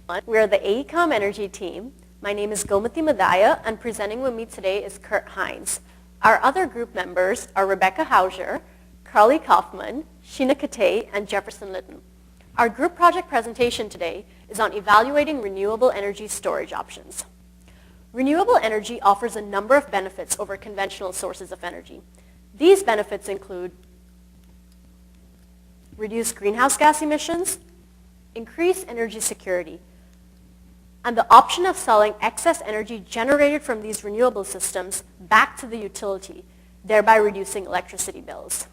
We are the AECOM Energy team. My name is Gomati Madaya, and presenting with me today is Kurt Hines. Our other group members are Rebecca Hauser, Carly Kaufman, Sheena Kate, and Jefferson Litton. Our group project presentation today is on evaluating renewable energy storage options. Renewable energy offers a number of benefits over conventional sources of energy. These benefits include reduced greenhouse gas emissions, increased energy security, and the option of selling excess energy generated from these renewable systems back to the utility, thereby reducing electricity bills.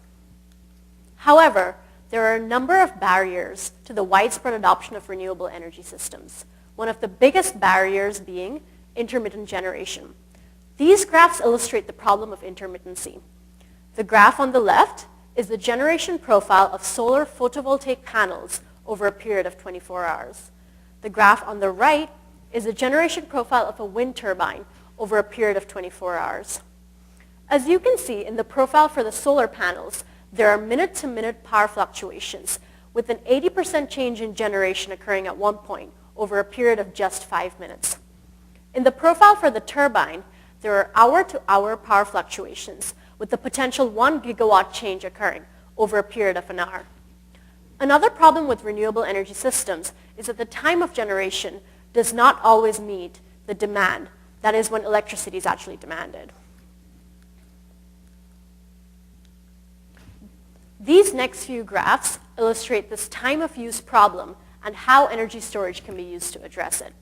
However, there are a number of barriers to the widespread adoption of renewable energy systems, one of the biggest barriers being intermittent generation. These graphs illustrate the problem of intermittency. The graph on the left is the generation profile of solar photovoltaic panels over a period of 24 hours. The graph on the right is the generation profile of a wind turbine over a period of 24 hours. As you can see in the profile for the solar panels, there are minute-to-minute power fluctuations, with an 80% change in generation occurring at one point over a period of just 5 minutes. In the profile for the turbine, there are hour-to-hour power fluctuations, with the potential 1 gigawatt change occurring over a period of an hour. Another problem with renewable energy systems is that the time of generation does not always meet the demand, that is when electricity is actually demanded. These next few graphs illustrate this time of use problem and how energy storage can be used to address it.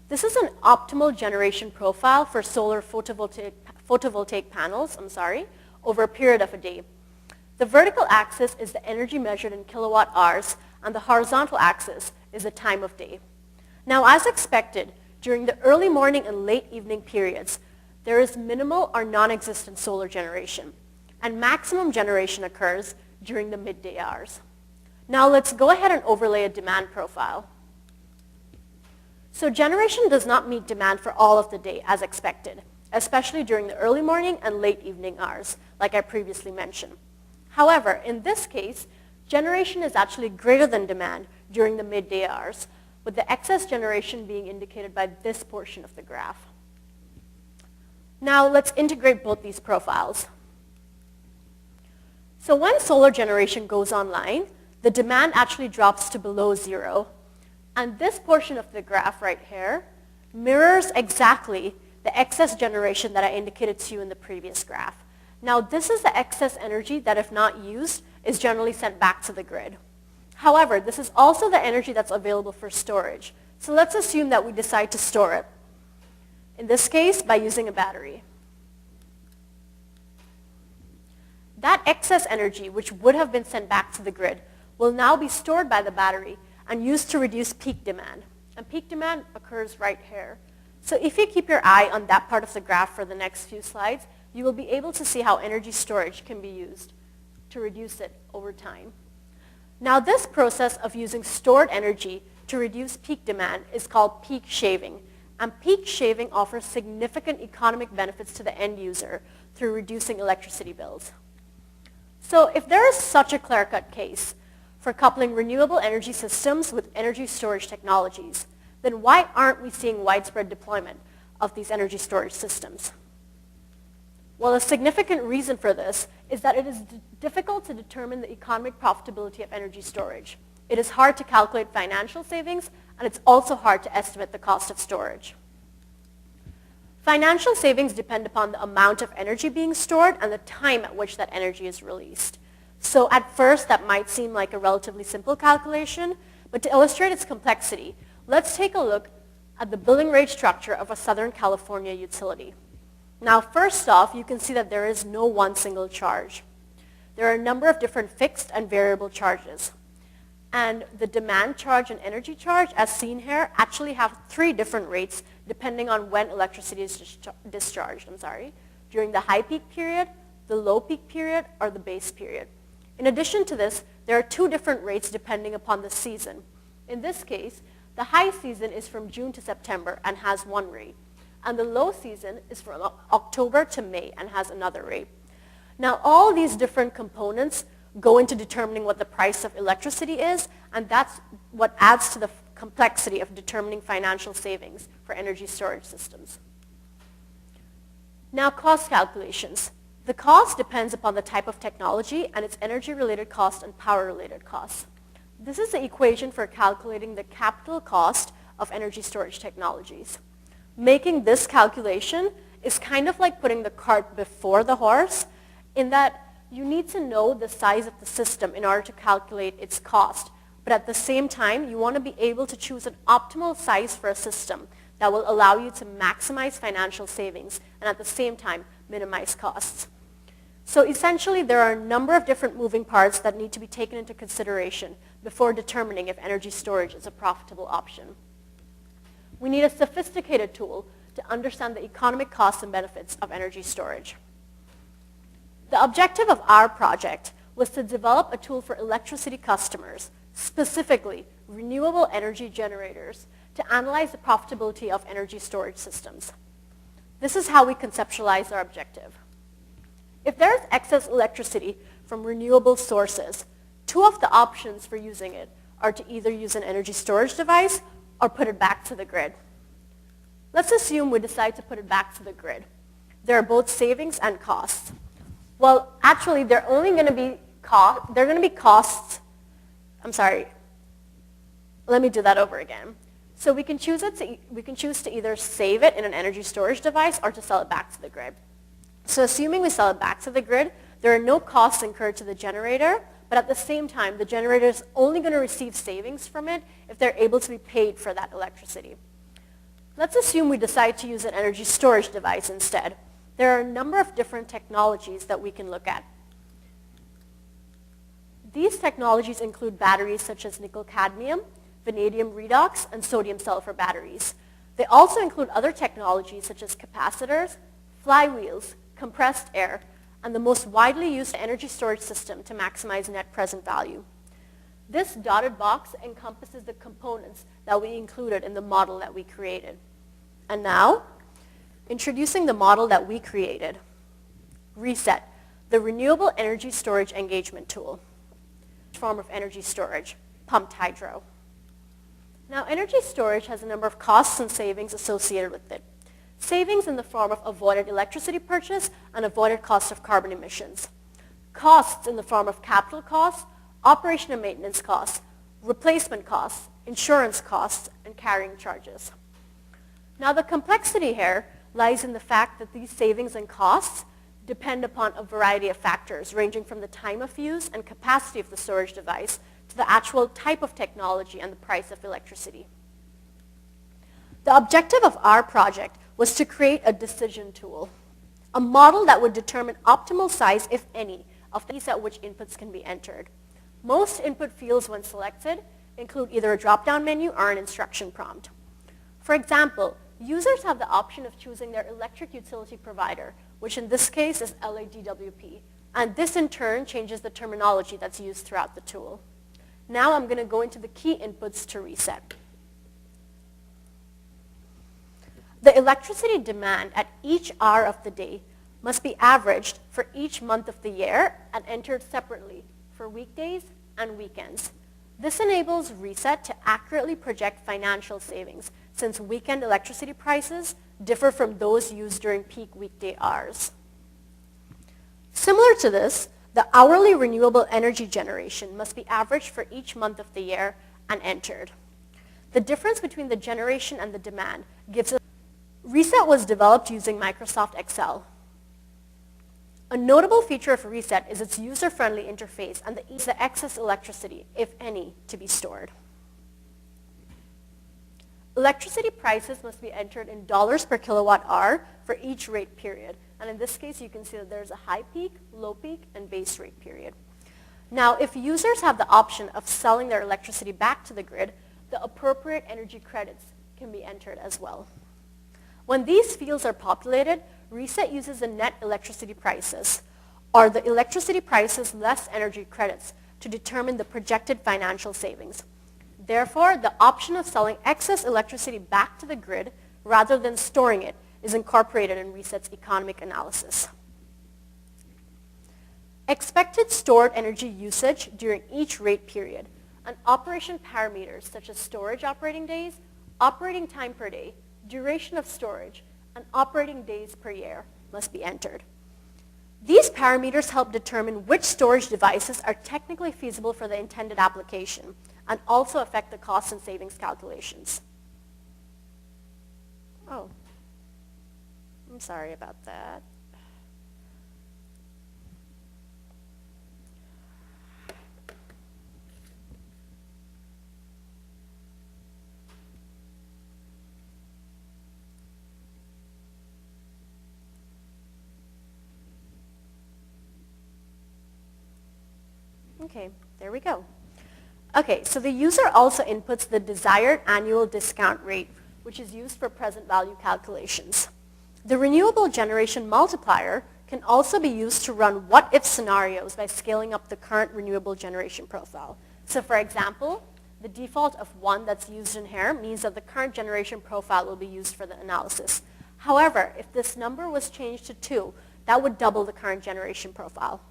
This is an optimal generation profile for solar photovoltaic panels, over a period of a day. The vertical axis is the energy measured in kilowatt hours, and the horizontal axis is the time of day. Now, as expected, during the early morning and late evening periods, there is minimal or non-existent solar generation, and maximum generation occurs during the midday hours. Now, let's go ahead and overlay a demand profile. So generation does not meet demand for all of the day as expected, especially during the early morning and late evening hours, like I previously mentioned. However, in this case, generation is actually greater than demand during the midday hours, with the excess generation being indicated by this portion of the graph. Now, let's integrate both these profiles. So when solar generation goes online, the demand actually drops to below zero. And this portion of the graph right here mirrors exactly the excess generation that I indicated to you in the previous graph. Now, this is the excess energy that, if not used, is generally sent back to the grid. However, this is also the energy that's available for storage. So let's assume that we decide to store it, in this case, by using a battery. That excess energy, which would have been sent back to the grid, will now be stored by the battery and used to reduce peak demand. And peak demand occurs right here. So if you keep your eye on that part of the graph for the next few slides, you will be able to see how energy storage can be used to reduce it over time. Now, this process of using stored energy to reduce peak demand is called peak shaving. And peak shaving offers significant economic benefits to the end user through reducing electricity bills. So if there is such a clear-cut case for coupling renewable energy systems with energy storage technologies, then why aren't we seeing widespread deployment of these energy storage systems? Well, a significant reason for this is that it is difficult to determine the economic profitability of energy storage. It is hard to calculate financial savings, and it's also hard to estimate the cost of storage. Financial savings depend upon the amount of energy being stored and the time at which that energy is released. So at first, that might seem like a relatively simple calculation, but to illustrate its complexity, let's take a look at the billing rate structure of a Southern California utility. Now, first off, you can see that there is no one single charge. There are a number of different fixed and variable charges. And the demand charge and energy charge, as seen here, actually have 3 different rates depending on when electricity is discharged, during the high peak period, the low peak period, or the base period. In addition to this, there are 2 different rates depending upon the season. In this case, the high season is from June to September and has 1 rate. And the low season is from October to May and has another rate. Now, all these different components go into determining what the price of electricity is, and that's what adds to the complexity of determining financial savings for energy storage systems. Now, cost calculations. The cost depends upon the type of technology and its energy-related cost and power-related costs. This is the equation for calculating the capital cost of energy storage technologies. Making this calculation is kind of like putting the cart before the horse, in that you need to know the size of the system in order to calculate its cost. But at the same time, you want to be able to choose an optimal size for a system that will allow you to maximize financial savings and at the same time minimize costs. So essentially, there are a number of different moving parts that need to be taken into consideration before determining if energy storage is a profitable option. We need a sophisticated tool to understand the economic costs and benefits of energy storage. The objective of our project was to develop a tool for electricity customers, specifically renewable energy generators, to analyze the profitability of energy storage systems. This is how we conceptualized our objective. If there is excess electricity from renewable sources, two of the options for using it are to either use an energy storage device or put it back to the grid. Let's assume we decide to put it back to the grid. There are both savings and costs. Well, actually, they're going to be costs. I'm sorry. Let me do that over again. So we can choose to either save it in an energy storage device or to sell it back to the grid. So assuming we sell it back to the grid, there are no costs incurred to the generator, but at the same time, the generator is only going to receive savings from it if they're able to be paid for that electricity. Let's assume we decide to use an energy storage device instead. There are a number of different technologies that we can look at. These technologies include batteries such as nickel-cadmium, vanadium redox, and sodium-sulfur batteries. They also include other technologies such as capacitors, flywheels, compressed air, and the most widely used energy storage system to maximize net present value. This dotted box encompasses the components that we included in the model that we created. And now, introducing the model that we created. RESET, the Renewable Energy Storage Engagement Tool. Form of energy storage, pumped hydro. Now, energy storage has a number of costs and savings associated with it. Savings in the form of avoided electricity purchase and avoided cost of carbon emissions. Costs in the form of capital costs, operation and maintenance costs, replacement costs, insurance costs, and carrying charges. Now, the complexity here lies in the fact that these savings and costs depend upon a variety of factors, ranging from the time of use and capacity of the storage device to the actual type of technology and the price of electricity. The objective of our project was to create a decision tool, a model that would determine optimal size, if any, of these at which inputs can be entered. Most input fields when selected include either a drop-down menu or an instruction prompt. For example, users have the option of choosing their electric utility provider, which in this case is LADWP, and this in turn changes the terminology that's used throughout the tool. Now I'm going to go into the key inputs to reset. The electricity demand at each hour of the day must be averaged for each month of the year and entered separately for weekdays and weekends. This enables RESET to accurately project financial savings, since weekend electricity prices differ from those used during peak weekday hours. Similar to this, the hourly renewable energy generation must be averaged for each month of the year and entered. The difference between the generation and the demand gives us. RESET was developed using Microsoft Excel. A notable feature of RESET is its user-friendly interface and the excess electricity, if any, to be stored. Electricity prices must be entered in dollars per kilowatt hour for each rate period. And in this case, you can see that there's a high peak, low peak, and base rate period. Now, if users have the option of selling their electricity back to the grid, the appropriate energy credits can be entered as well. When these fields are populated, RESET uses the net electricity prices, or the electricity prices less energy credits, to determine the projected financial savings. Therefore, the option of selling excess electricity back to the grid rather than storing it is incorporated in RESET's economic analysis. Expected stored energy usage during each rate period. and operation parameters such as storage operating days, operating time per day, duration of storage, and operating days per year must be entered. These parameters help determine which storage devices are technically feasible for the intended application and also affect the cost and savings calculations. Oh, I'm sorry about that. Okay, there we go. Okay, so the user also inputs the desired annual discount rate, which is used for present value calculations. The renewable generation multiplier can also be used to run what-if scenarios by scaling up the current renewable generation profile. So for example, the default of 1 that's used in here means that the current generation profile will be used for the analysis. However, if this number was changed to 2, that would double the current generation profile.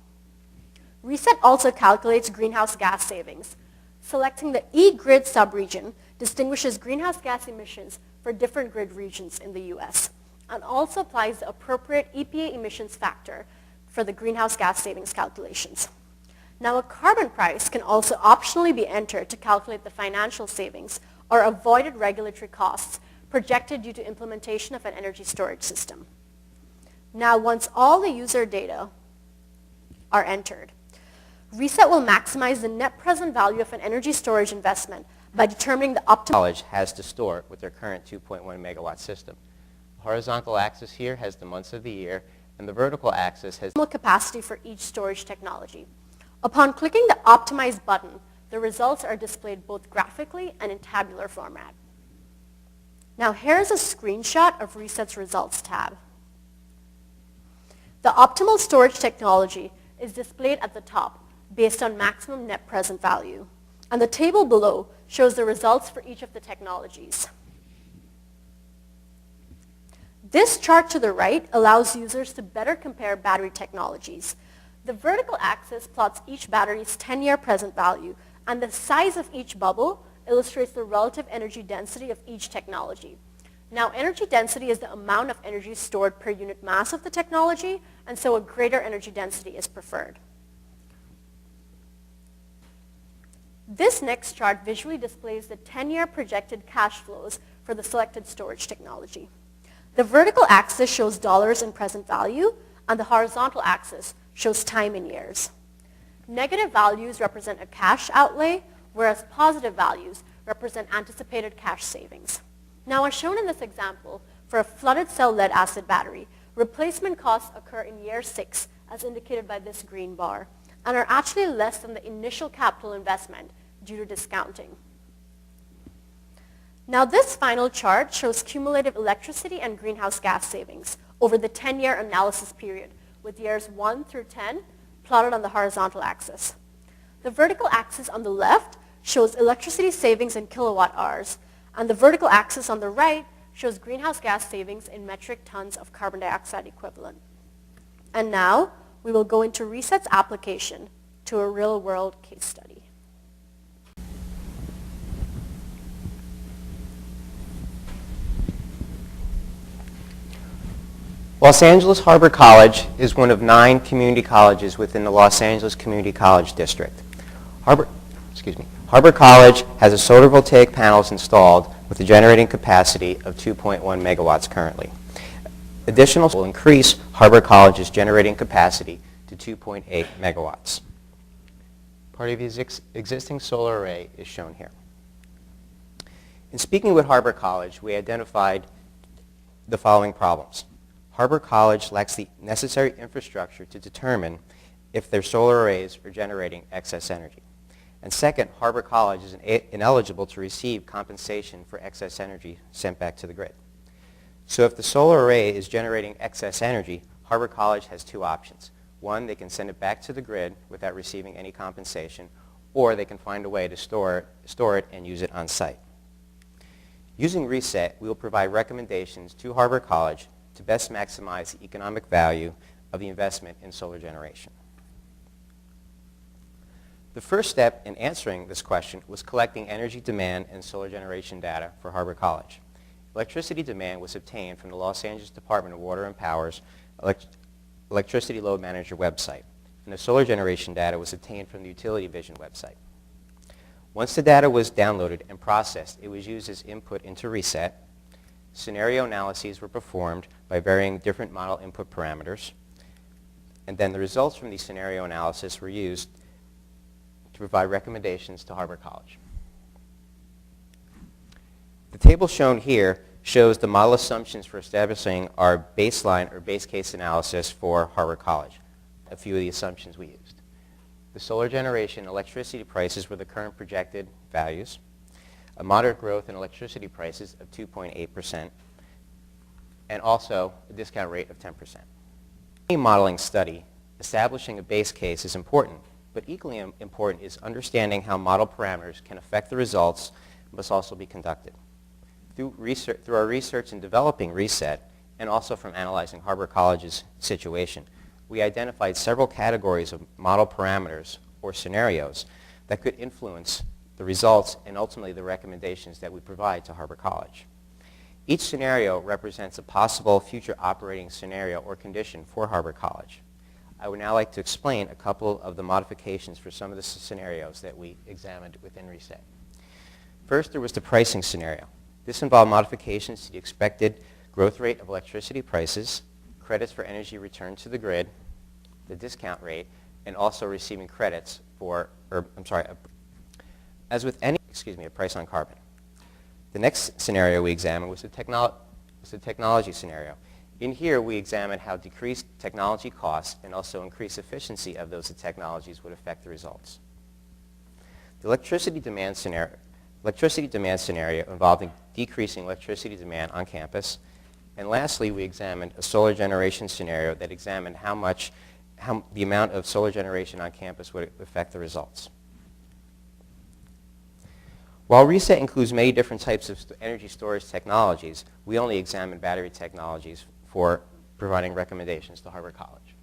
Reset also calculates greenhouse gas savings. Selecting the E-grid subregion distinguishes greenhouse gas emissions for different grid regions in the US and also applies the appropriate EPA emissions factor for the greenhouse gas savings calculations. Now a carbon price can also optionally be entered to calculate the financial savings or avoided regulatory costs projected due to implementation of an energy storage system. Now once all the user data are entered, Reset will maximize the net present value of an energy storage investment by determining the optimal College has to store with their current 2.1 megawatt system. The horizontal axis here has the months of the year, and the vertical axis has capacity for each storage technology. Upon clicking the Optimize button, the results are displayed both graphically and in tabular format. Now here's a screenshot of Reset's Results tab. The optimal storage technology is displayed at the top based on maximum net present value. And the table below shows the results for each of the technologies. This chart to the right allows users to better compare battery technologies. The vertical axis plots each battery's 10-year present value, and the size of each bubble illustrates the relative energy density of each technology. Now, energy density is the amount of energy stored per unit mass of the technology, and so a greater energy density is preferred. This next chart visually displays the 10-year projected cash flows for the selected storage technology. The vertical axis shows dollars in present value, and the horizontal axis shows time in years. Negative values represent a cash outlay, whereas positive values represent anticipated cash savings. Now, as shown in this example, for a flooded cell lead acid battery, replacement costs occur in year 6, as indicated by this green bar, and are actually less than the initial capital investment due to discounting. Now this final chart shows cumulative electricity and greenhouse gas savings over the 10-year analysis period, with years 1 through 10 plotted on the horizontal axis. The vertical axis on the left shows electricity savings in kilowatt hours, and the vertical axis on the right shows greenhouse gas savings in metric tons of carbon dioxide equivalent. And now we will go into Reset's application to a real-world case study. Los Angeles Harbor College is one of 9 community colleges within the Los Angeles Community College District. Harbor College has a solar voltaic panels installed with a generating capacity of 2.1 megawatts currently. Additional will increase Harbor College's generating capacity to 2.8 megawatts. Part of the existing solar array is shown here. In speaking with Harbor College, we identified the following problems. Harbor College lacks the necessary infrastructure to determine if their solar arrays are generating excess energy. And second, Harbor College is ineligible to receive compensation for excess energy sent back to the grid. So if the solar array is generating excess energy, Harbor College has 2 options. One, they can send it back to the grid without receiving any compensation, or they can find a way to store it and use it on site. Using Reset, we will provide recommendations to Harbor College to best maximize the economic value of the investment in solar generation. The first step in answering this question was collecting energy demand and solar generation data for Harbor College. Electricity demand was obtained from the Los Angeles Department of Water and Power's Electricity Load Manager website, and the solar generation data was obtained from the Utility Vision website. Once the data was downloaded and processed, it was used as input into Reset. Scenario analyses were performed by varying different model input parameters, and then the results from these scenario analysis were used to provide recommendations to Harbor College. The table shown here shows the model assumptions for establishing our baseline or base case analysis for Harbor College. A few of the assumptions we used. The solar generation electricity prices were the current projected values, a moderate growth in electricity prices of 2.8%, and also a discount rate of 10%. In any modeling study, establishing a base case is important, but equally important is understanding how model parameters can affect the results must also be conducted. Through our research in developing Reset, and also from analyzing Harbor College's situation, we identified several categories of model parameters or scenarios that could influence the results and ultimately the recommendations that we provide to Harbor College. Each scenario represents a possible future operating scenario or condition for Harbor College. I would now like to explain a couple of the modifications for some of the scenarios that we examined within Reset. First, there was the pricing scenario. This involved modifications to the expected growth rate of electricity prices, credits for energy returned to the grid, the discount rate, and also receiving credits for, a price on carbon. The next scenario we examined was the technology scenario. In here, we examined how decreased technology costs and also increased efficiency of those technologies would affect the results. The electricity demand scenario involving decreasing electricity demand on campus. And lastly, we examined a solar generation scenario that examined how the amount of solar generation on campus would affect the results. While Reset includes many different types of energy storage technologies, we only examined battery technologies for providing recommendations to Harbor College.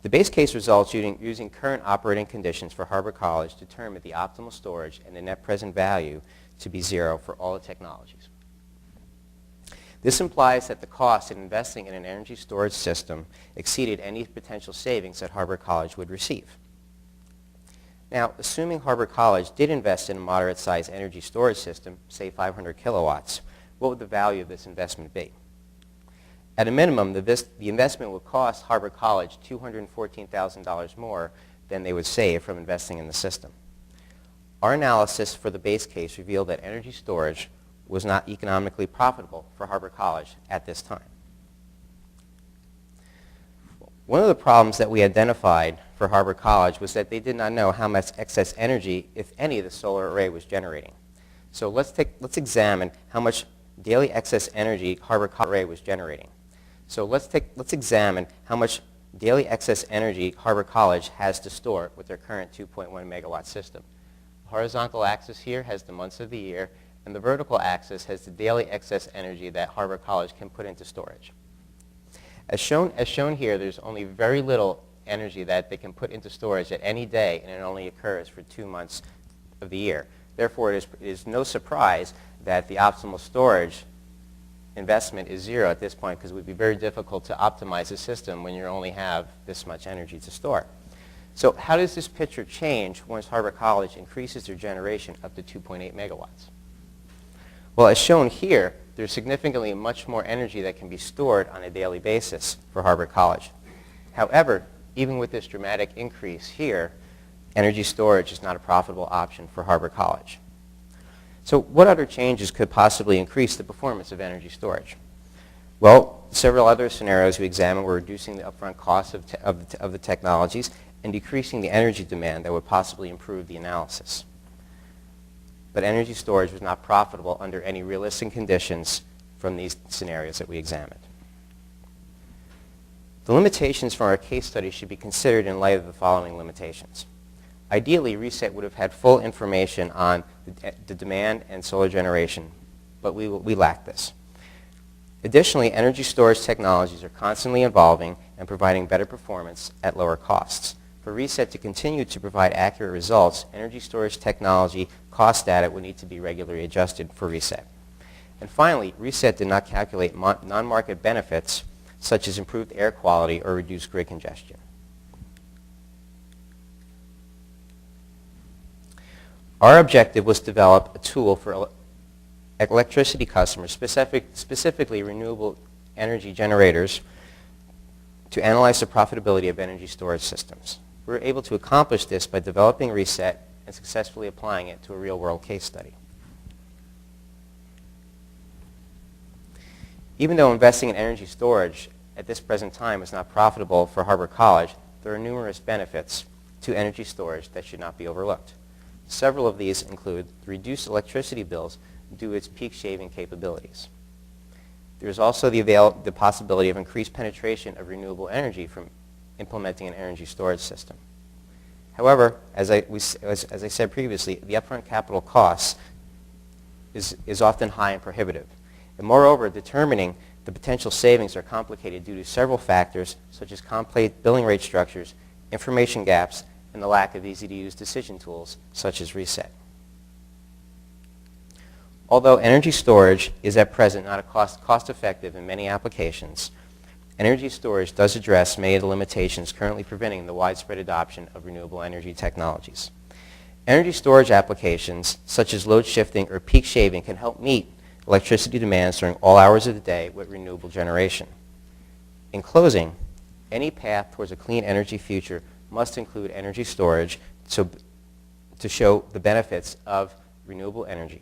The base case results using current operating conditions for Harbor College determined the optimal storage and the net present value to be 0 for all the technologies. This implies that the cost in investing in an energy storage system exceeded any potential savings that Harbor College would receive. Now, assuming Harbor College did invest in a moderate-sized energy storage system, say 500 kilowatts, what would the value of this investment be? At a minimum, the investment would cost Harbor College $214,000 more than they would save from investing in the system. Our analysis for the base case revealed that energy storage was not economically profitable for Harbor College at this time. One of the problems that we identified for Harbor College was that they did not know how much excess energy, if any, the solar array was generating. So let's examine how much daily excess energy Harbor College array was generating. So let's examine how much daily excess energy Harbor College has to store with their current 2.1 megawatt system. The horizontal axis here has the months of the year, and the vertical axis has the daily excess energy that Harbor College can put into storage. As shown here, there's only very little energy that they can put into storage at any day, and it only occurs for 2 months of the year. Therefore, it is no surprise that the optimal storage investment is 0 at this point, because it would be very difficult to optimize the system when you only have this much energy to store. So how does this picture change once Harbor College increases their generation up to 2.8 megawatts? Well, as shown here, there's significantly much more energy that can be stored on a daily basis for Harbor College. However, even with this dramatic increase here, energy storage is not a profitable option for Harbor College. So what other changes could possibly increase the performance of energy storage? Well, several other scenarios we examined were reducing the upfront costs of the technologies and decreasing the energy demand that would possibly improve the analysis. But energy storage was not profitable under any realistic conditions from these scenarios that we examined. The limitations from our case study should be considered in light of the following limitations. Ideally, Reset would have had full information on the demand and solar generation, but we lack this. Additionally, energy storage technologies are constantly evolving and providing better performance at lower costs. For reset to continue to provide accurate results, energy storage technology cost data would need to be regularly adjusted for reset. And finally, reset did not calculate non-market benefits such as improved air quality or reduced grid congestion. Our objective was to develop a tool for electricity customers, specifically renewable energy generators, to analyze the profitability of energy storage systems. We were able to accomplish this by developing reset and successfully applying it to a real-world case study. Even though investing in energy storage at this present time is not profitable for Harbor College, there are numerous benefits to energy storage that should not be overlooked. Several of these include reduced electricity bills due to its peak shaving capabilities. There is also the possibility of increased penetration of renewable energy from implementing an energy storage system. However, as I said previously, the upfront capital cost is often high and prohibitive. And moreover, determining the potential savings are complicated due to several factors such as complex billing rate structures, information gaps, and the lack of easy-to-use decision tools such as reset. Although energy storage is at present not cost-effective in many applications, energy storage does address many of the limitations currently preventing the widespread adoption of renewable energy technologies. Energy storage applications such as load shifting or peak shaving can help meet electricity demands during all hours of the day with renewable generation. In closing, any path towards a clean energy future must include energy storage to show the benefits of renewable energy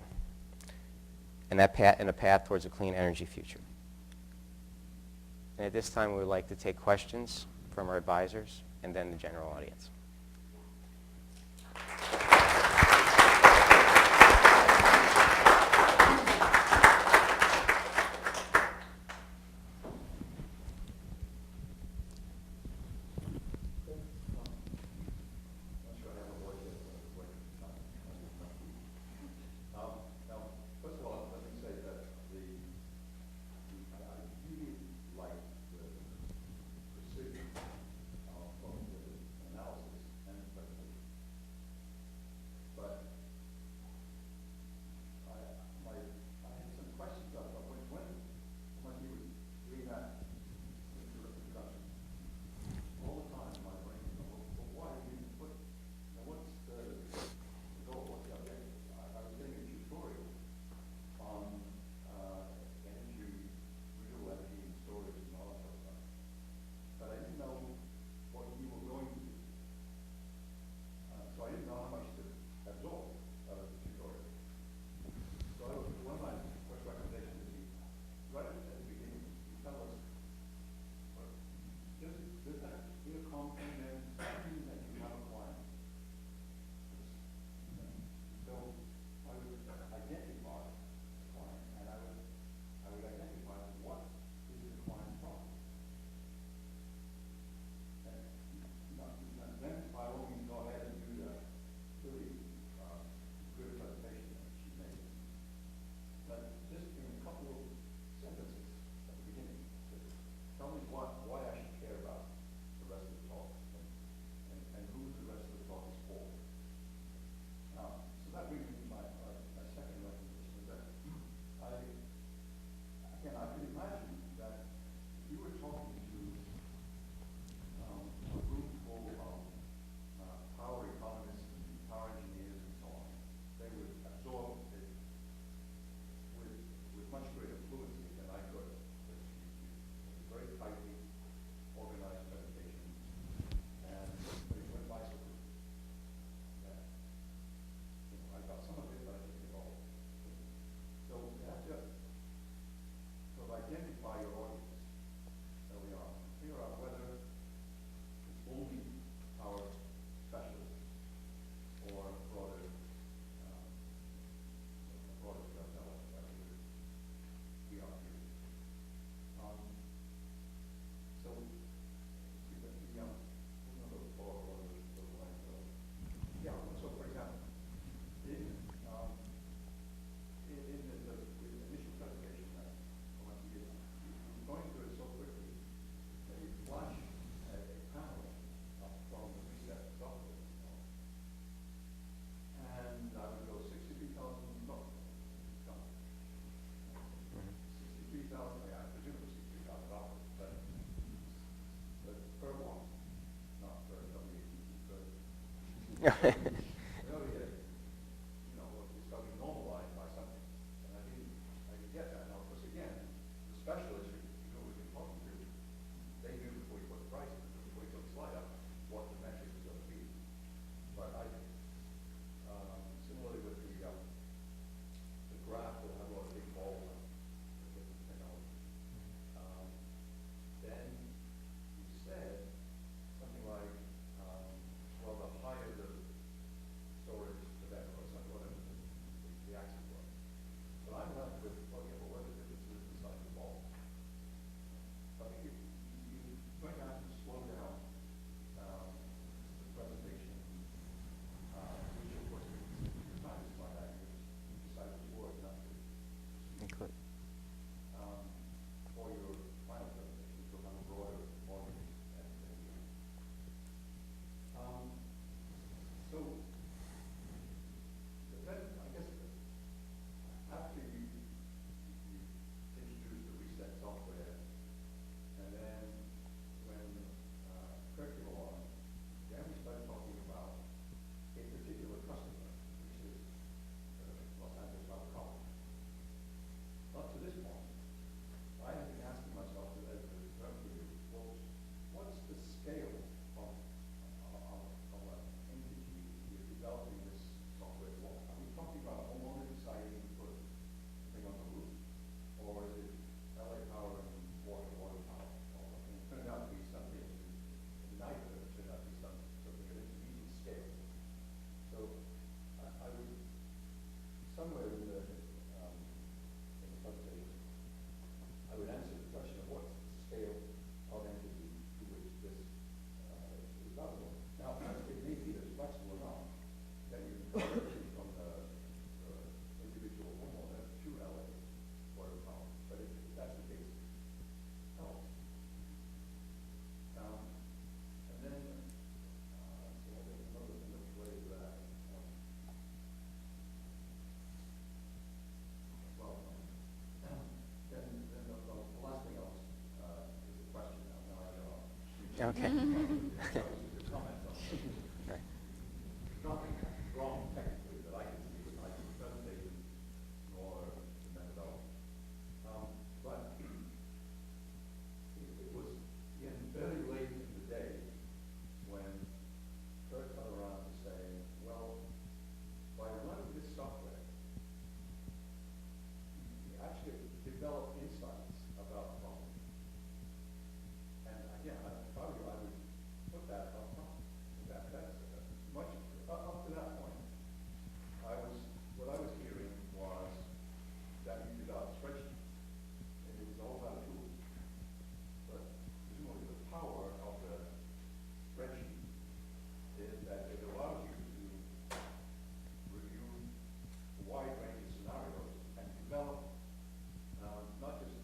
and a path towards a clean energy future. And at this time, we would like to take questions from our advisors and then the general audience. Analysis Really, you know, it's got to be normalized by something. And I didn't get that. Now, of course, again, the specialists who we've been talking to, they knew before you put the price, before you put the slide up, what the metric was going to be. But I, similarly with the graph that had a lot of big balls on it, you know, then you said something like, well, the higher the storage, the better, or something, whatever the axis was. But I'm left with, well, yeah, well, what are the differences inside the ball? I think you might have to slow down the presentation, which of course your time is fine. You decide which word not to Include. for your final presentation, which will have a broader audience. So then, I guess, after you introduce the reset software, and then when Kirk came along, then we started talking about a particular customer, which is Los Angeles Harbor College. Up to this point, I have been asking myself as a revenue, well, what's the scale of an entity you're developing this software for? Are we talking about a homeowner deciding to put a thing on the roof? Or is it LA Power and water power? And it turned out to be something, neither of it turned out to be something of an intermediate scale. So I would, somewhere in the presentation, I would answer the question of what's the scale of entity to which this is valuable. Now, it may be as flexible enough that you can convert it from the individual homeowner to LA water power. But if that's the case, help. And then, so there's another thing that's related to that. Well, then the last thing else is a question. Now I know. Okay. Comments on it. Right. Nothing wrong technically that I can see with either the presentation nor the methodology. But it was, again, very late in the day when Kurt got around to saying, well, by running this software, you actually develop insights about the problem. And again, if I were you, I would put that up front. That's much up to that point. What I was hearing was that you developed spreadsheets, and it was all about tools. But presumably the power of the spreadsheet is that it allows you to review a wide range of scenarios and develop not just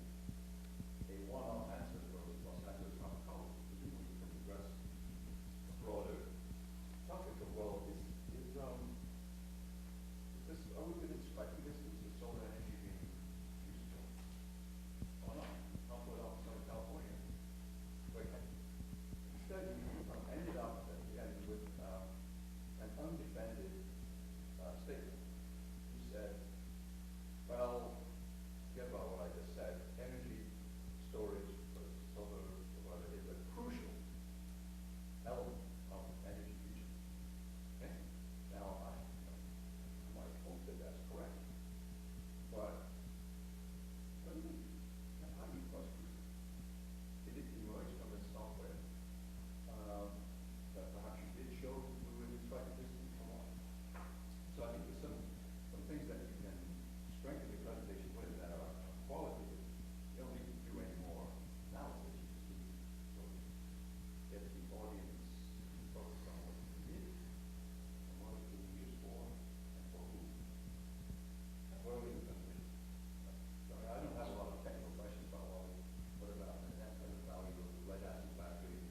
a one-off answer for Los Angeles Harbor College, presumably you can address a broader topic of, well, are we within striking distance of solar energy being used for? Or not? Not put out in Southern California. But instead, you ended up at the end with an undefended statement. You said, well, forget about what I just said. Energy storage for solar is a crucial element of energy future. Okay? Now, I might hope that that's correct. But what do you mean? How do you trust it? Did it emerge from this software that perhaps you did show we were in striking distance from what? So I think there's some things that you can strengthen your presentation with that are qualitative. You don't need to do any more analysis. You just need to sort of get the audience focused on what you did and what it's being used for and for who. That's what I leave the presentation. So I don't have a lot of technical questions about, well, what about the net present value of lead acid battery? I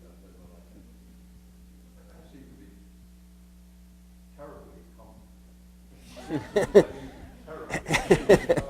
seem to be terribly complicated. Terribly.